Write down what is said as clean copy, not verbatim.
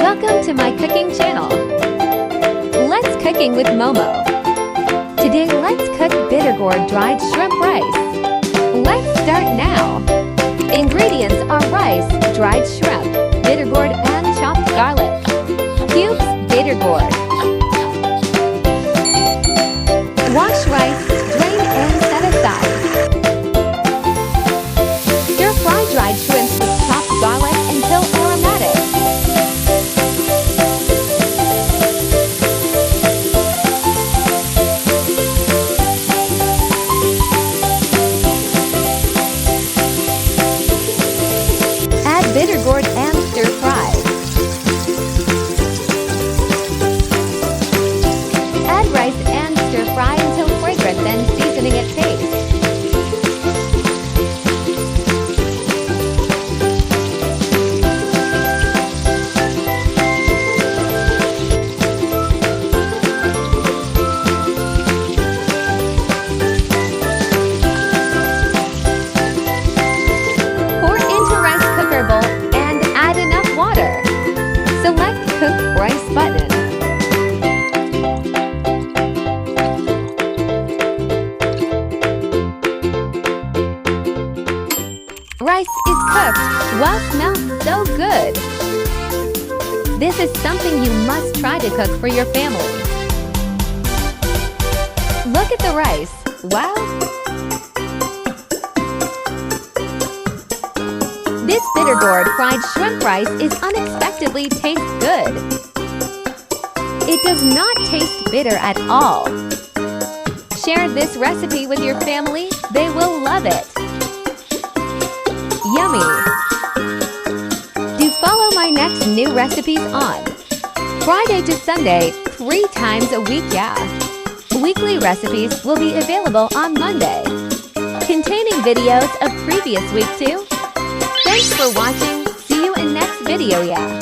Welcome to my cooking channel. Let's cooking with Momo. Today let's cook Bittergourd dried shrimp rice. Let's start now. Ingredients are rice, dried shrimp, Bittergourd and chopped garlic. Cubes Bittergourd. Wash rice, drain and set aside. Stir fry dried shrimps with chopped garlic until aromatic. Add Bittergourd and stir fry. Add rice and stir fry until fragrant, then seasoning at taste. Pour into rice cooker bowl and add enough water. Select Cook Rice button. Rice is cooked. Wow, smells so good! This is something you must try to cook for your family. Look at the rice. Wow! This Bittergourd fried shrimp rice is unexpectedly tastes good. It does not taste bitter at all. Share this recipe with your family. They will love it. Yummy! Do follow my next new recipes on Friday to Sunday, 3 times a week, yeah. Weekly recipes will be available on Monday, containing videos of previous week too. Thanks for watching. See you in next video, yeah.